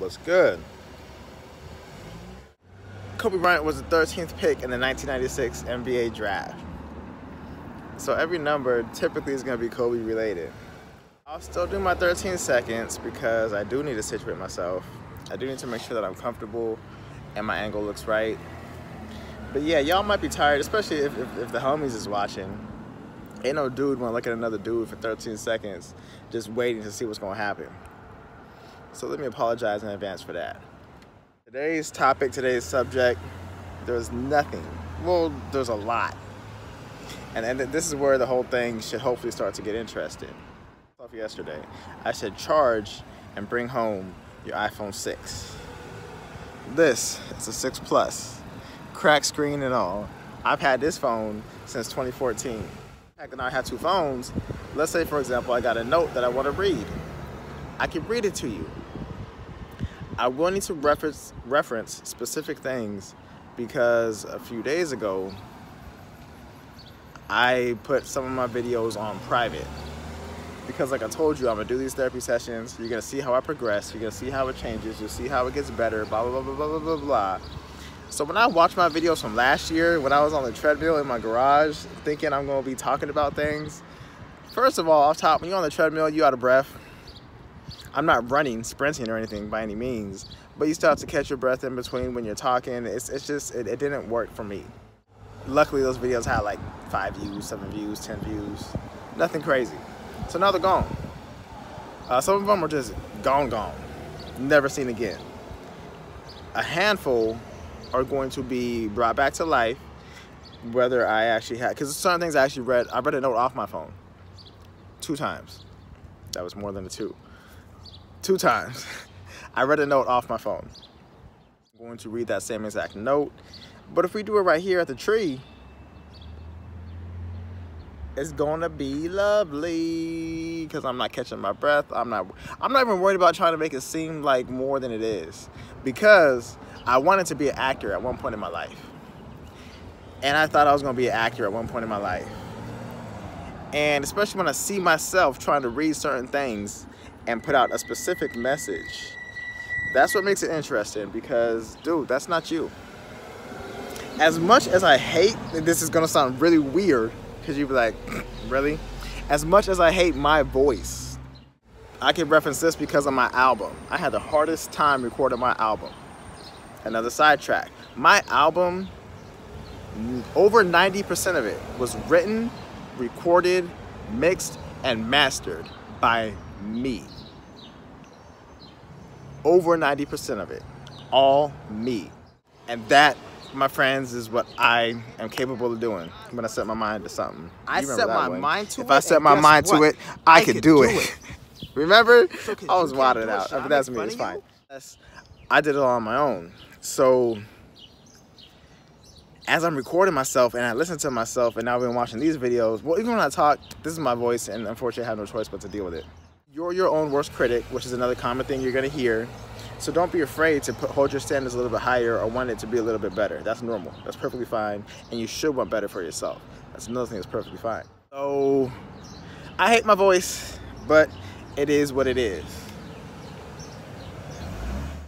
What's good? Kobe Bryant was the 13th pick in the 1996 NBA draft. So every number typically is going to be Kobe related. I'll still do my 13 seconds because I do need to situate myself. I do need to make sure that I'm comfortable and my angle looks right. But yeah, y'all might be tired, especially if the homies is watching. Ain't no dude want to look at another dude for 13 seconds just waiting to see what's going to happen. So let me apologize in advance for that. Today's topic, today's subject, there's nothing. Well, there's a lot. And this is where the whole thing should hopefully start to get interesting. Yesterday, I said charge and bring home your iPhone 6. This is a 6 Plus, cracked screen and all. I've had this phone since 2014. The fact that I have two phones, let's say for example I got a note that I want to read. I can read it to you. I will need to reference specific things because a few days ago I put some of my videos on private. Because like I told you, I'm gonna do these therapy sessions. You're gonna see how I progress. You're gonna see how it changes. You'll see how it gets better, blah, blah, blah, blah, blah, blah, blah. So when I watch my videos from last year, when I was on the treadmill in my garage, thinking I'm gonna be talking about things, first of all, off top, when you're on the treadmill, you out of breath. I'm not running, sprinting or anything by any means, but you start to catch your breath in between when you're talking. It's just, it didn't work for me. Luckily, those videos had like 5 views, 7 views, 10 views, nothing crazy. So now they're gone. Some of them are just gone, never seen again. A handful are going to be brought back to life, whether I actually had, because certain things I actually read. I read a note off my phone 2 times. That was more than a 2. 2 times. I read a note off my phone. I'm going to read that same exact note, but if we do it right here at the tree, it's gonna be lovely because I'm not catching my breath. I'm not even worried about trying to make it seem like more than it is, because I wanted to be an actor at one point in my life, and I thought I was gonna be an actor at one point in my life. And especially when I see myself trying to read certain things and put out a specific message, that's what makes it interesting, because dude, that's not you. As much as I hate, this is gonna sound really weird, because you'd be like, really? As much as I hate my voice, I can reference this because of my album. I had the hardest time recording my album. Another sidetrack. My album, over 90% of it was written, recorded, mixed, and mastered by me. Over 90% of it. All me. And that, my friends, is what I am capable of doing when I set my mind to something. I set my mind to it. If I set my mind to it, I could do it. Remember? I was wilding out. But that's me. It's fine. I did it all on my own. So as I'm recording myself and I listen to myself, and now I've been watching these videos, well, even when I talk, this is my voice, and unfortunately I have no choice but to deal with it. You're your own worst critic, which is another common thing you're going to hear. So don't be afraid to hold your standards a little bit higher or want it to be a little bit better. That's normal. That's perfectly fine. And you should want better for yourself. That's another thing that's perfectly fine. So I hate my voice, but it is what it is.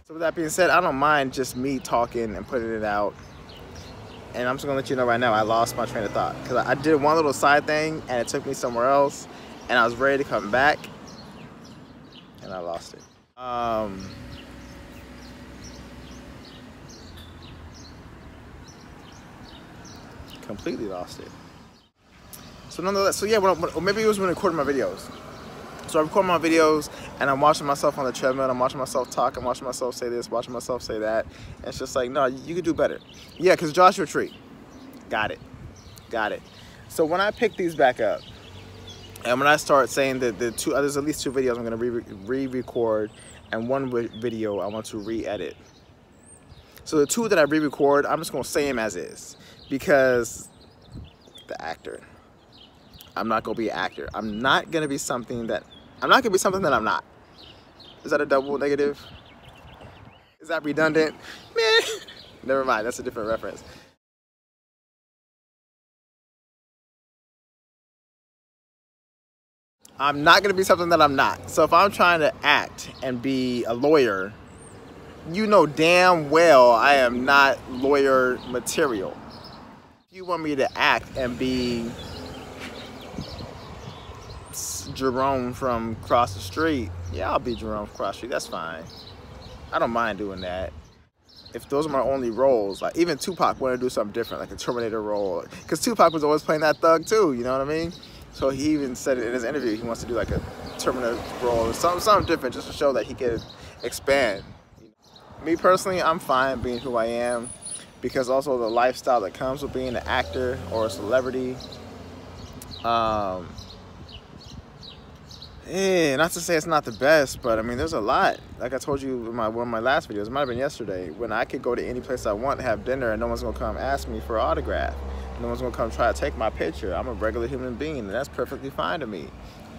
So with that being said, I don't mind just me talking and putting it out. And I'm just going to let you know right now, I lost my train of thought. Because I did one little side thing and it took me somewhere else. And I was ready to come back. And I lost it. Completely lost it. So nonetheless, so yeah, maybe it was when I recorded my videos. So I record my videos and I'm watching myself on the treadmill, I'm watching myself talk, I'm watching myself say this, watching myself say that. And it's just like, no, you could do better. Yeah, because Joshua Tree. Got it. So when I pick these back up, and when I start saying that there's at least 2 videos I'm gonna re-record, and 1 video I want to re-edit. So the 2 that I re-record, I'm just gonna say them as is. Because the actor. I'm not gonna be an actor. I'm not gonna be something that I'm not. Is that a double negative? Is that redundant? Meh. Never mind, that's a different reference. I'm not gonna be something that I'm not. So if I'm trying to act and be a lawyer, you know damn well I am not lawyer material. If you want me to act and be Jerome from across the street, yeah, I'll be Jerome from across the street. That's fine. I don't mind doing that. If those are my only roles, like even Tupac wanted to do something different, like a Terminator role, because Tupac was always playing that thug too, you know what I mean? So he even said it in his interview, he wants to do like a Terminator role or something different just to show that he could expand. Me personally, I'm fine being who I am, because also the lifestyle that comes with being an actor or a celebrity. Not to say it's not the best, but I mean, there's a lot. Like I told you in one of my last videos, it might have been yesterday, when I could go to any place I want, have dinner, and no one's gonna come ask me for an autograph. No one's gonna come try to take my picture. I'm a regular human being, and that's perfectly fine to me.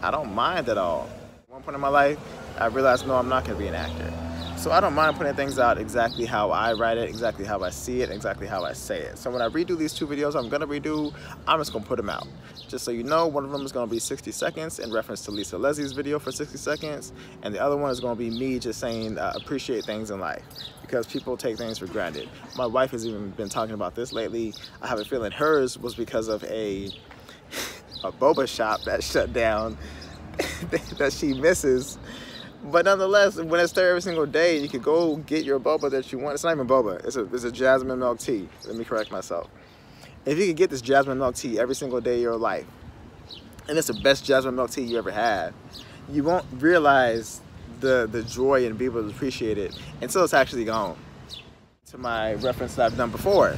I don't mind at all. At one point in my life, I realized, no, I'm not gonna be an actor. So I don't mind putting things out exactly how I write it, exactly how I see it, exactly how I say it. So when I redo these 2 videos I'm gonna redo, I'm just gonna put them out. Just so you know, one of them is gonna be 60 seconds in reference to Lisa Leslie's video for 60 seconds. And the other one is gonna be me just saying appreciate things in life, because people take things for granted. My wife has even been talking about this lately. I have a feeling hers was because of a boba shop that shut down that she misses. But nonetheless, when it's there every single day, you can go get your boba that you want. It's not even boba, it's a jasmine milk tea. Let me correct myself. If you can get this jasmine milk tea every single day of your life, and it's the best jasmine milk tea you ever had, you won't realize the joy and be able to appreciate it until it's actually gone. To my reference that I've done before.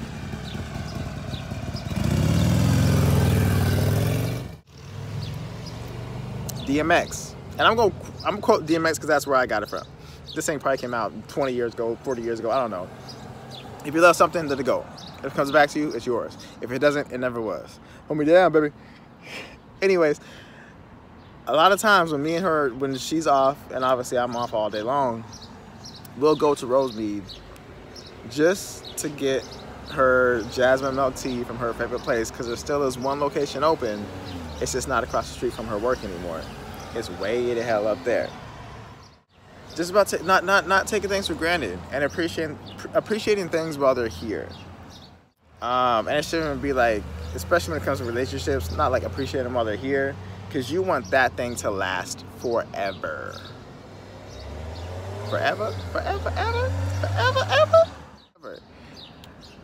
DMX. And I'm gonna quote DMX because that's where I got it from. This thing probably came out 20 years ago, 40 years ago, I don't know. If you love something, let it go. If it comes back to you, it's yours. If it doesn't, it never was. Hold me down, baby. Anyways, a lot of times when me and her, when she's off, and obviously I'm off all day long, we'll go to Rosemead just to get her jasmine milk tea from her favorite place, because there still is one location open. It's just not across the street from her work anymore. It's way the hell up there. Just about not taking things for granted and appreciating things while they're here. And it shouldn't be like, especially when it comes to relationships, not like appreciate them while they're here, because you want that thing to last forever. Forever, forever, ever, forever, ever.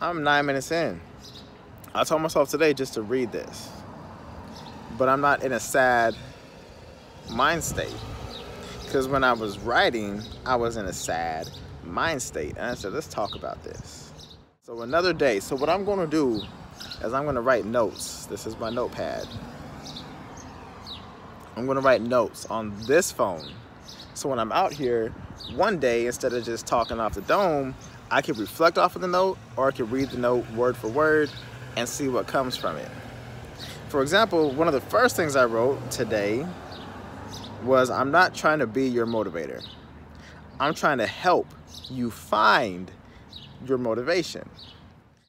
I'm 9 minutes in. I told myself today just to read this, but I'm not in a sad mind state, because when I was writing I was in a sad mind state, and I said, let's talk about this. So another day. So what I'm going to do is I'm going to write notes. This is my notepad. I'm going to write notes on this phone, so when I'm out here one day, instead of just talking off the dome, I can reflect off of the note, or I can read the note word for word and see what comes from it. For example, one of the first things I wrote today was, I'm not trying to be your motivator. I'm trying to help you find your motivation.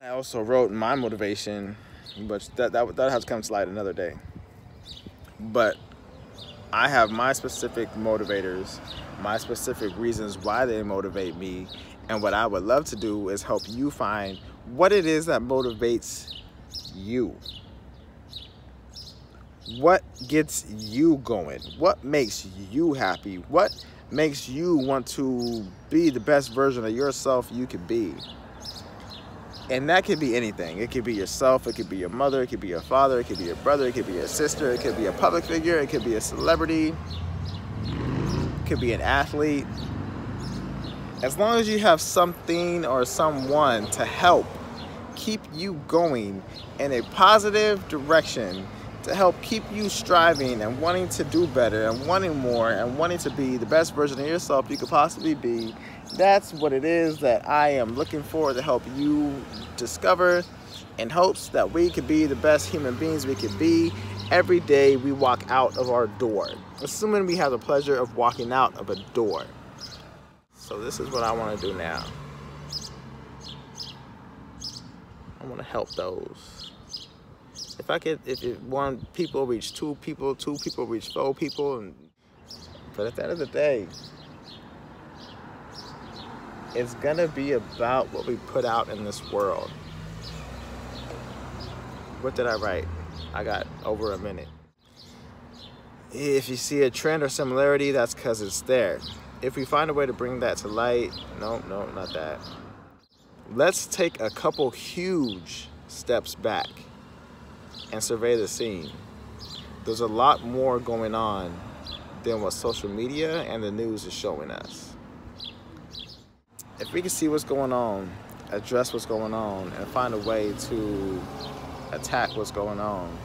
I also wrote my motivation, but that has to come to light another day. But I have my specific motivators, my specific reasons why they motivate me, and what I would love to do is help you find what it is that motivates you. What gets you going? What makes you happy? What makes you want to be the best version of yourself you could be? And that could be anything. It could be yourself, it could be your mother, it could be your father, it could be your brother, it could be your sister, it could be a public figure, it could be a celebrity, it could be an athlete. As long as you have something or someone to help keep you going in a positive direction, to help keep you striving and wanting to do better and wanting more and wanting to be the best version of yourself you could possibly be, that's what it is that I am looking for to help you discover, in hopes that we could be the best human beings we could be every day we walk out of our door, assuming we have the pleasure of walking out of a door. So this is what I want to do now. I want to help those. If one people reach two people reach 4 people, but at the end of the day, It's gonna be about what we put out in this world. What did I write? I got over a minute. If you see a trend or similarity, that's because it's there. If we find a way to bring that to light, no, not that. Let's take a couple huge steps back and survey the scene. There's a lot more going on than what social media and the news is showing us. If we can see what's going on, address what's going on, and find a way to attack what's going on,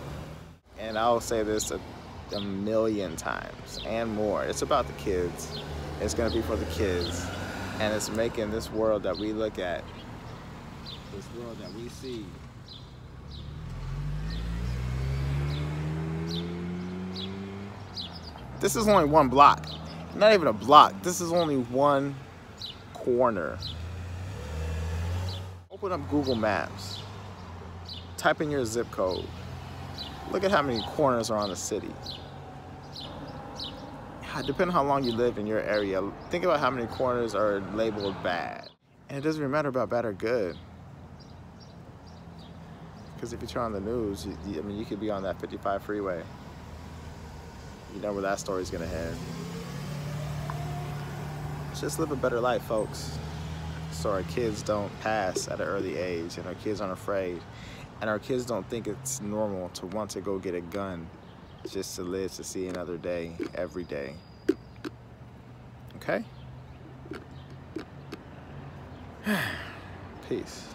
and I'll say this a million times and more, it's about the kids. It's gonna be for the kids, and it's making this world that we look at, this world that we see, this is only one block, not even a block, this is only one corner. Open up Google Maps, type in your zip code, look at how many corners are on the city. Depending on how long you live in your area, think about how many corners are labeled bad. And it doesn't even matter about bad or good. Because if you turn on the news, I mean, you could be on that 55 freeway. You know where that story's gonna head. Let's just live a better life, folks, so our kids don't pass at an early age, and our kids aren't afraid, and our kids don't think it's normal to want to go get a gun just to live to see another day, every day. Okay? Peace.